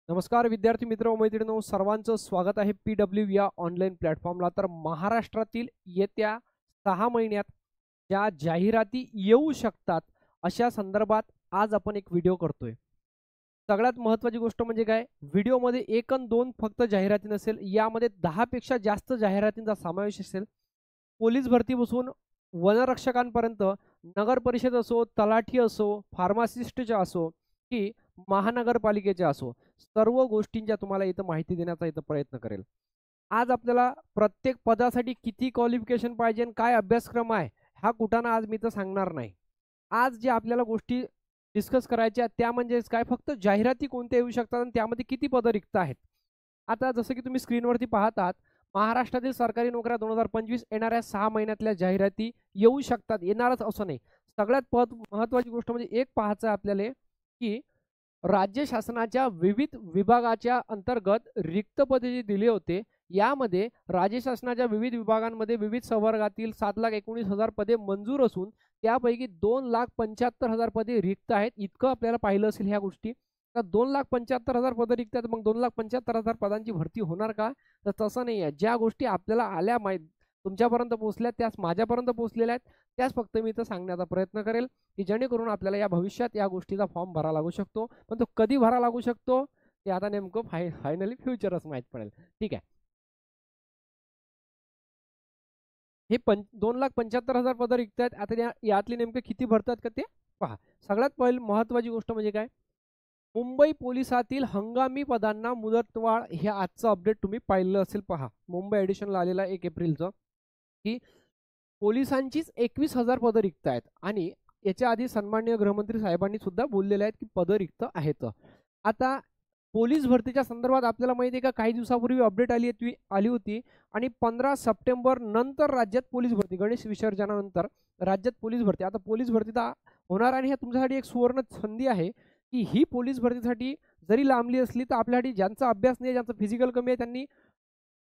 नमस्कार विद्यार्थी मित्र व मैत्रिणींनो, सर्वांचं स्वागत आहे PW या ऑनलाईन प्लॅटफॉर्मला। तर महाराष्ट्रातील येत्या 6 महिन्यात ज्या जाहिराती येऊ शकतात अशा संदर्भात आज आपण एक व्हिडिओ करतोय। सगळ्यात महत्त्वाची गोष्ट म्हणजे काय, व्हिडिओमध्ये 1 अन् 2 फक्त जाहिराती नसेल, यामध्ये 10 पेक्षा जास्त जाहिरातींचा समावेश असेल। पोलीस भरतीपासून वनरक्षकांपर्यंत, नगर परिषद असो, तलाठी असो, फार्मासिस्टच्या असो की महानगरपालिकेच्या असो, सर्व गोष्टींच्या तुम्हाला इथं माहिती देण्याचा इथं प्रयत्न करेल। आज आपल्याला प्रत्येक पदासाठी किती क्वालिफिकेशन पाहिजे आणि काय अभ्यासक्रम आहे हा कुठाना आज मी तर सांगणार नाही। आज जे आपल्याला गोष्टी डिस्कस करायच्या त्या म्हणजेच काय, फक्त जाहिराती कोणत्या येऊ शकतात आणि त्यामध्ये किती पदं रिक्त आहेत। आता जसं की तुम्ही स्क्रीनवरती पाहत आहात, महाराष्ट्रातील सरकारी नोकऱ्या 2025 येणाऱ्या 6 महिन्यातल्या जाहिराती येऊ शकतात, येणारच असं नाही। सगळ्यात महत्त्वाची गोष्ट म्हणजे एक पाहायचं आहे आपल्याला की राज्य शासनाच्या विविध विभागाच्या अंतर्गत रिक्त पदे जी दिली होते, यामध्ये राज्य शासनाच्या विविध विभागांमध्ये विविध संवर्गातील 7,19,000 पदे मंजूर असून त्यापैकी 2,75,000 पदे रिक्त आहेत। इतकं आपल्याला पाहिलं असेल ह्या गोष्टी। तर 2,75,000 पदं रिक्त आहेत, मग 2,75,000 पदांची भरती होणार का? तर तसं नाही आहे। ज्या गोष्टी आपल्याला आल्या माहीत, तुमच्यापर्यंत पोहोचल्या, त्याच माझ्यापर्यंत पोहोचलेल्या आहेत, त्याच फक्त मी इथं सांगण्याचा प्रयत्न करेल की जेणेकरून आपल्याला या भविष्यात या गोष्टीचा फॉर्म भरावा लागू शकतो। पण तो कधी भरावा लागू शकतो ते आता नेमकं फायनली फ्युचरच माहीत पडेल। ठीक आहे, हे 2,75,000 पदं रिक्त आहेत। आता यातली नेमके किती भरतात का ते पहा। सगळ्यात पहिली महत्त्वाची गोष्ट म्हणजे काय, मुंबई पोलिसातील हंगामी पदांना मुदतवाढ, हे आजचं अपडेट तुम्ही पाहिलं असेल पहा। मुंबई एडिशनला आलेला 1 एप्रिलचं की पोलिसांचीच 21,000 पदं रिक्त आहेत आणि याच्या आधी सन्माननीय गृहमंत्री साहेबांनी सुद्धा बोललेले आहेत की पदं रिक्त आहेत। आता पोलीस भरतीच्या संदर्भात आपल्याला माहिती आहे का, काही दिवसापूर्वी अपडेट आली होती आणि 15 सप्टेंबर नंतर राज्यात पोलीस भरती, गणेश विसर्जनानंतर राज्यात पोलीस भरती। आता पोलीस भरती तर होणार आणि हे तुमच्यासाठी एक सुवर्ण संधी आहे की ही पोलीस भरतीसाठी जरी लांबली असली तर आपल्यासाठी ज्यांचा अभ्यास नाही, ज्यांचं फिजिकल कमी आहे, त्यांनी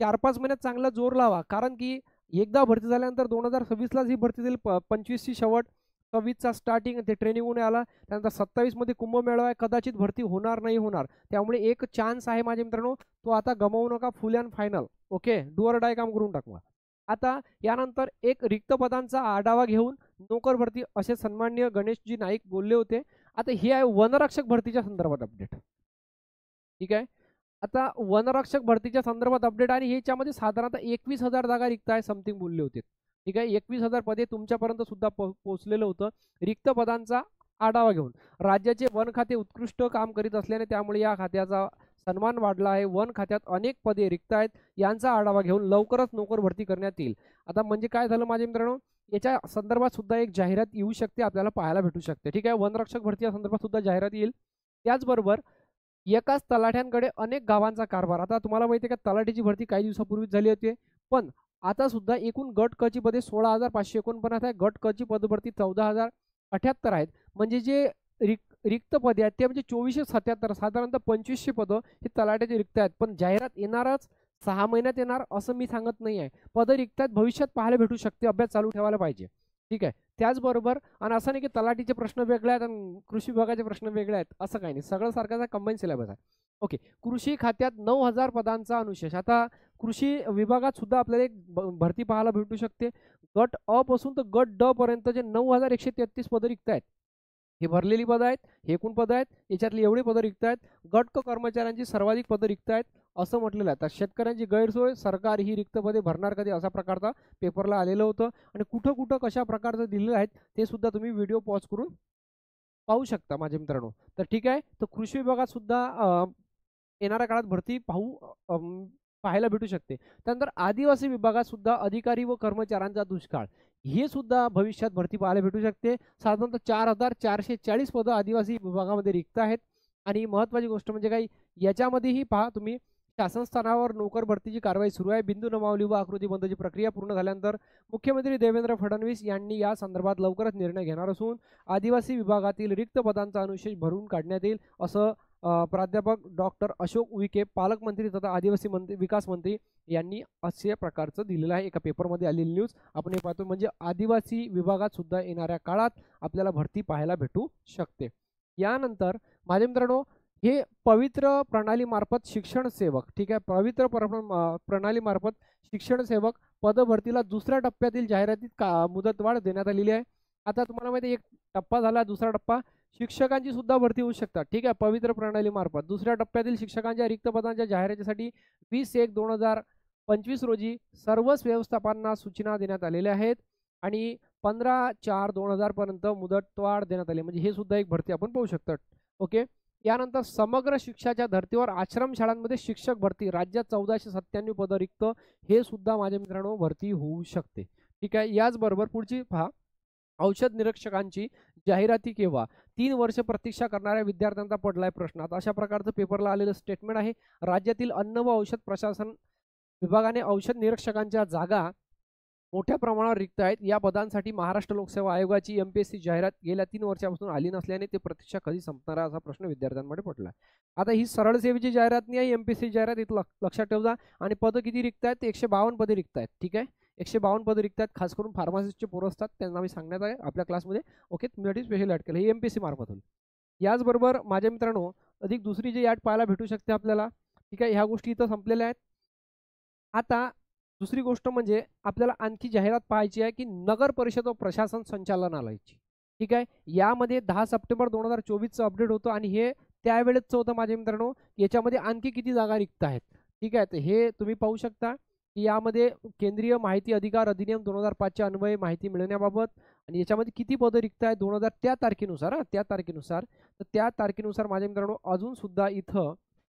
4-5 महिन्यात चांगला जोर लावा। कारण की एकदा भरती झाल्यानंतर 2026लाच ही भरती देईल, 25ची शेवट, 26चा स्टार्टिंग, ते ट्रेनिंग होऊन आला, त्यानंतर 27मध्ये कुंभमेळा आहे, कदाचित भरती होणार नाही होणार। त्यामुळे एक चान्स आहे माझ्या मित्रांनो, तो आता गमावू नका, फुल and final. Okay, do or die काम करून टाकवा। आता यानंतर एक रिक्त पदांचा आढावा घेऊन नोकर भरती, असे सन्माननीय गणेशजी नाईक बोलले होते। आता हे आहे वनरक्षक भरतीच्या संदर्भात अपडेट। ठीक आहे, आता वनरक्षक भरतीच्या संदर्भात अपडेट आणि ह्याच्यामध्ये साधारणतः 21,000 जागा रिक्त आहे समथिंग बोलले होते। ठीक आहे, 21,000 पदे तुमच्यापर्यंत सुद्धा पोहोचलेलं होतं। रिक्त पदांचा आढावा घेऊन राज्याचे वन खाते उत्कृष्ट काम करीत असल्याने त्यामुळे या खात्याचा सन्मान वाढला आहे। वन खात्यात अनेक पदे रिक्त आहेत, यांचा आढावा घेऊन लवकरच नोकर भरती करण्यात येईल। आता म्हणजे काय झालं माझ्या मित्रांनो, याच्या संदर्भात सुद्धा एक जाहिरात येऊ शकते, आपल्याला पाहायला भेटू शकते। ठीक आहे, वनरक्षक भरतीच्या संदर्भात सुद्धा जाहिरात येईल। त्याचबरोबर एकाच तलाठ्यांकडे अनेक गावांचा कारभार। आता तुम्हाला माहिती आहे का, तलाठीची भरती काही दिवसापूर्वीच झाली होती, पण आता सुद्धा एकूण गट क ची पदे 16,549 आहे, गट क ची पदभरती 14,078 आहेत। म्हणजे जे रिक्त पदे आहेत ते म्हणजे 2477, साधारणतः 2500 पदं हे तलाठ्याचे रिक्त आहेत। पण जाहिरात येणारच, 6 महिन्यात येणार असं मी सांगत नाही आहे। पदं रिक्त आहेत, भविष्यात पाहायला भेटू शकते, अभ्यास चालू ठेवायला पाहिजे। ठीक आहे, त्याचबरोबर आणि असं नाही की तलाठीचे प्रश्न वेगळे आहेत आणि कृषी विभागाचे प्रश्न वेगळे आहेत, असं काही नाही, सगळं सारखाच कंबाईन सिलेबस आहे। ओके, कृषी खात्यात 9,000 पदांचा अनुशेष। आता कृषी विभागात सुद्धा आपल्याला एक भरती पाहायला भेटू शकते। गट अ पासून तर गट ड पर्यंत जे 9,133 पदं रिक्त आहेत, हे भरलेली पदं आहेत, हे एकूण पदं आहेत, याच्यातली एवढी पदं रिक्त आहेत। गट क कर्मचाऱ्यांची सर्वाधिक पदं रिक्त आहेत असं म्हटलेलं आहे। तर शेतकऱ्यांची गैरसोय, सरकार ही रिक्त पदे भरणार कधी, अशा प्रकारचा पेपरला आलेलं होतं आणि कुठं कुठं कशा प्रकारचं दिलेलं आहेत ते सुद्धा तुम्ही व्हिडिओ पॉज करून पाहू शकता माझ्या मित्रांनो। तर ठीक आहे, तर कृषी विभागात सुद्धा येणाऱ्या काळात भरती पाहायला भेटू शकते। त्यानंतर आदिवासी विभागात सुद्धा अधिकारी व कर्मचाऱ्यांचा दुष्काळ, हे सुद्धा भविष्यात भरती पाहायला भेटू शकते। साधारणतः 4,440 पदं आदिवासी विभागामध्ये रिक्त आहेत। आणि महत्त्वाची गोष्ट म्हणजे काही, याच्यामध्येही पहा तुम्ही, शासन स्तरावर नोकर भरतीची कारवाई सुरू आहे। बिंदू नमावली व आकृतीबंधची प्रक्रिया पूर्ण झाल्यानंतर मुख्यमंत्री देवेंद्र फडणवीस यांनी या संदर्भात लवकरच निर्णय घेणार असून आदिवासी विभागातील रिक्त पदांचा अनुशेष भरून काढण्यात येईल, असं प्राध्यापक डॉक्टर अशोक उईके, पालकमंत्री तथा आदिवासी विकास मंत्री यांनी अशा प्रकारचं दिलेलं आहे। एका पेपरमध्ये आलेली न्यूज आपण हे पाहतो। म्हणजे आदिवासी विभागात सुद्धा येणाऱ्या काळात आपल्याला भरती पाहायला भेटू शकते। यानंतर माझ्या मित्रांनो, हे पवित्र प्रणालीमार्फत शिक्षण सेवक, ठीक आहे, पवित्र प्रणालीमार्फत शिक्षण सेवक पदभरतीला दुसऱ्या टप्प्यातील जाहिरातीत मुदतवाढ देण्यात आलेली आहे. आता तुम्हाला माहिती आहे, एक टप्पा झाला, दुसरा टप्पा शिक्षकांची सुद्धा भरती होऊ शकतात, ठीक आहे, पवित्र प्रणालीमार्फत. दुसऱ्या टप्प्यातील शिक्षकांच्या रिक्त पदांच्या जाहिरातीसाठी 20/1/2025 रोजी सर्वच व्यवस्थापनांना सूचना देण्यात आलेल्या आहेत आणि 15/4/2000 पर्यंत मुदतवाढ देण्यात आली. म्हणजे हे सुद्धा एक भरती आपण पाहू शकतो. ओके. यानंतर समग्र शिक्षाच्या धर्तीवर आश्रमशाळांमध्ये शिक्षक भरती राज्यात 1497 पद रिक्त, हे सुद्धा माझ्या मित्रांनो भरती होऊ शकते. ठीक आहे. याचबरोबर पुढची पहा, औषध निरीक्षकांची जाहिराती केव्हा? 3 वर्ष प्रतीक्षा करणाऱ्या विद्यार्थ्यांचा पडलाय प्रश्न. आता अशा प्रकारचं पेपरला आलेलं स्टेटमेंट आहे. राज्यातील अन्न व औषध प्रशासन विभागाने औषध निरीक्षकांच्या जागा मोठ्या प्रमाणावर रिक्त आहेत. या पदांसाठी महाराष्ट्र लोकसेवा आयोगाची MPSC जाहिरात गेल्या 3 वर्षापासून आली नसल्याने ते प्रतीक्षा कधी संपणार असा प्रश्न विद्यार्थ्यांमध्ये पडला. आता ही सरळ सेवेची जाहिरात नाही आहे, MPSC जाहिरात, इथं लक्षात ठेवा. आणि पदं किती रिक्त आहेत? 152 पदे रिक्त आहेत. ठीक आहे, 152 पदे रिक्त आहेत. खास करून फार्मासिस्टचे पोरं असतात, त्यांना मी सांगण्यात आहे आपल्या क्लासमध्ये. ओके, तुमच्यासाठी स्पेशल ॲड केलं, हे MPSC मार्फत होईल. याचबरोबर माझ्या मित्रांनो अधिक दुसरी जी ॲड पाहायला भेटू शकते आपल्याला. ठीक आहे, ह्या गोष्टी इथं संपलेल्या आहेत. आता दुसरी गोष्ट म्हणजे आपल्याला आणखी जाहिरात पाहायची आहे की नगर परिषद व प्रशासन संचालनालयाची. ठीक आहे, यामध्ये 10 सप्टेंबर 2024चं अपडेट होतं आणि हे त्यावेळेचं होतं माझ्या मित्रांनो. याच्यामध्ये आणखी किती जागा रिक्त आहेत, ठीक आहे, तर हे तुम्ही पाहू शकता की यामध्ये केंद्रीय माहिती अधिकार अधिनियम 2005च्या अन्वये माहिती मिळवण्याबाबत आणि याच्यामध्ये किती पदं रिक्त आहेत 2000 त्या तारखेनुसार, त्या तारखेनुसार. तर त्या तारखेनुसार माझ्या मित्रांनो अजून सुद्धा इथं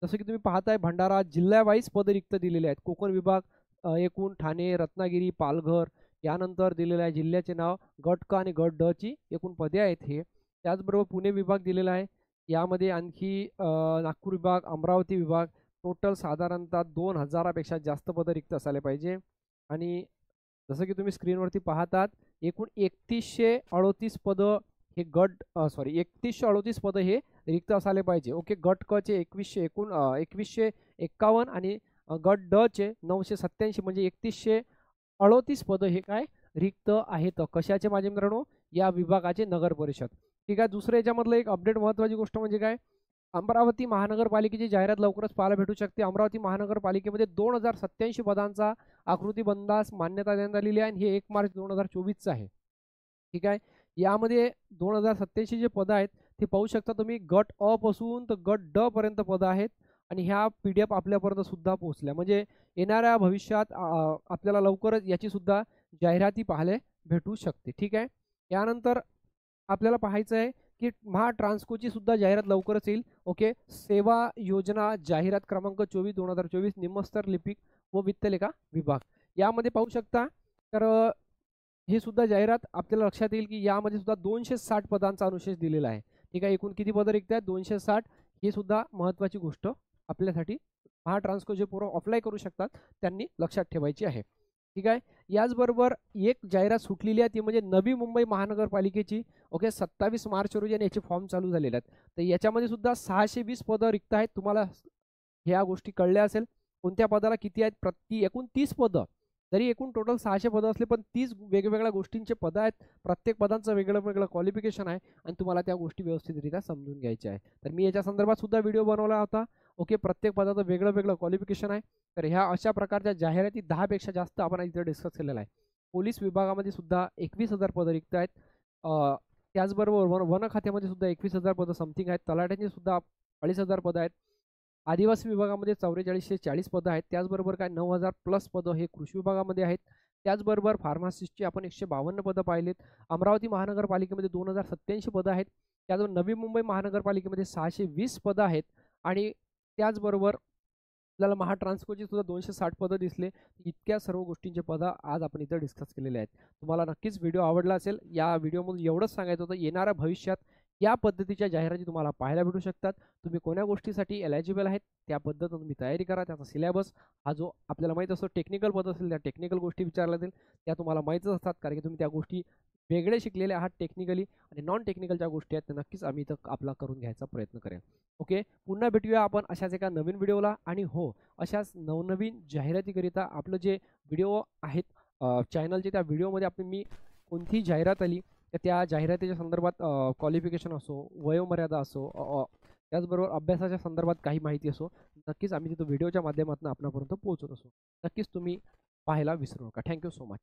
जसं की तुम्ही पाहताय भंडारा जिल्ह्यावाईज पदं रिक्त दिलेले आहेत. कोकण विभाग एकूण ठाणे, रत्नागिरी, पालघर, यानंतर दिलेलं आहे जिल्ह्याचे नाव, गट क आणि गट ड ची एकूण पदे आहेत हे. त्याचबरोबर पुणे विभाग दिलेला आहे. यामध्ये आणखी नागपूर विभाग, अमरावती विभाग, टोटल साधारणतः 2000पेक्षा जास्त पदं रिक्त असायला पाहिजे. आणि जसं की तुम्ही स्क्रीनवरती पाहतात एकूण 3138 पदं हे 3138 पदं हे रिक्त असायला पाहिजे. ओके, गट क चे 2151 आणि गट ड चे 987 म्हणजे 3138 पदं हे काय रिक्त आहेत. कशाचे माझे मित्रांनो? या विभागाचे नगर परिषद. ठीक आहे. दुसरं याच्यामधलं एक अपडेट महत्त्वाची गोष्ट म्हणजे काय, अमरावती महानगरपालिकेची जाहिरात लवकरच पाहायला भेटू शकते. अमरावती महानगरपालिकेमध्ये 2087 पदांचा आकृतीबंधास मान्यता देण्यात आलेली आहे आणि हे 1 मार्च 2024चं आहे. ठीक आहे, यामध्ये 2087 जे पदं आहेत ते पाहू शकता तुम्ही. गट अ पासून तर गट ड पर्यंत पदं आहेत आणि ह्या PDF आपल्यापर्यंत सुद्धा पोहोचल्या. म्हणजे येणाऱ्या भविष्यात आपल्याला लवकरच याची सुद्धा जाहिराती पाहायला भेटू शकते. ठीक आहे. यानंतर आपल्याला पाहायचं आहे की महाट्रान्सकोची सुद्धा जाहिरात लवकरच येईल. ओके, सेवा योजना जाहिरात क्रमांक 24/2024 निमस्तर लिपिक व वित्तलेखा विभाग. यामध्ये पाहू शकता तर हे सुद्धा जाहिरात आपल्याला लक्षात येईल की यामध्ये सुद्धा 260 पदांचा अनुशेष दिलेला आहे. ठीक आहे, एकूण किती पदं रिक्त आहेत? 260. हे सुद्धा महत्त्वाची गोष्ट आपल्यासाठी महाट्रान्सको जे पोरं अप्लाय करू शकतात त्यांनी लक्षात ठेवायची आहे. ठीक आहे. याचबरोबर एक जाहिरात सुटलेली आहे ती म्हणजे नवी मुंबई महानगरपालिकेची. ओके, 27 मार्च रोजी आणि याचे फॉर्म चालू झालेले आहेत. तर याच्यामध्ये सुद्धा 620 पदं रिक्त आहेत. तुम्हाला ह्या गोष्टी कळल्या असेल कोणत्या पदाला किती आहेत. एकूण 30 पदं, जरी एकूण टोटल 600 पदं असले पण 30 वेगवेगळ्या गोष्टींचे पदं आहेत. प्रत्येक पदांचं वेगळं वेगळं क्वालिफिकेशन आहे आणि तुम्हाला त्या गोष्टी व्यवस्थितरित्या समजून घ्यायच्या आहे. तर मी याच्या संदर्भात सुद्धा व्हिडिओ बनवला होता. ओके, प्रत्येक पदाचं वेगळं वेगळं क्वालिफिकेशन आहे. तर ह्या अशा प्रकारच्या जाहिराती 10पेक्षा जास्त आपण इथे डिस्कस केलेला आहे. पोलीस विभागामध्ये सुद्धा 21,000 पदं रिक्त आहेत. त्याचबरोबर वन खात्यामध्ये सुद्धा 21,000 पदं समथिंग आहेत. तलाठ्यांची सुद्धा 2,500 पदं आहेत. आदिवासी विभागामध्ये 4440 पदं आहेत. त्याचबरोबर काय 9,000+ पदं हे कृषी विभागामध्ये आहेत. त्याचबरोबर फार्मासिस्टची आपण 152 पदं पाहिलेत. अमरावती महानगरपालिकेमध्ये 2087 पदं आहेत. त्याचबरोबर नवी मुंबई महानगरपालिकेमध्ये 620 पदं आहेत आणि त्याचबरोबर आपल्याला महाट्रान्सकोची सुद्धा 260 पदं दिसले. इतक्या सर्व गोष्टींचे पदं आज आपण इथं डिस्कस केलेले आहेत. तुम्हाला नक्कीच व्हिडिओ आवडला असेल. या व्हिडिओमधून एवढंच सांगायचं होतं, येणाऱ्या भविष्यात या पद्धतीच्या जाहिराती तुम्हाला पाहायला भेटू शकतात. तुम्ही कोण्या गोष्टीसाठी एलिजिबल आहेत त्या पद्धतीने तुम्ही तयारी करा. त्याचा सिलेबस हा जो आपल्याला माहीत असतो, टेक्निकल पद असेल त्या टेक्निकल गोष्टी विचारल्या जातील त्या तुम्हाला माहीतच असतात, कारण की तुम्ही त्या गोष्टी वेगळे शिकलेले आहात टेक्निकली. आणि नॉन टेक्निकलच्या गोष्टी आहेत त्या नक्कीच आम्ही इथं आपला करून घ्यायचा प्रयत्न करेन. ओके, पुन्हा भेटूया आपण अशाच एका नवीन व्हिडिओला. आणि हो, अशाच नवनवीन जाहिरातीकरिता आपलं जे व्हिडिओ आहेत चॅनलचे, त्या व्हिडिओमध्ये मी कोणतीही जाहिरात आली तर त्या जाहिरातीच्या संदर्भात क्वालिफिकेशन असो, वयोमर्यादा असो, त्याचबरोबर अभ्यासाच्या संदर्भात काही माहिती असो नक्कीच आम्ही तिथं व्हिडिओच्या माध्यमातून आपणापर्यंत पोहोचत असू. नक्कीच तुम्ही पाहायला विसरू नका. Thank you so much.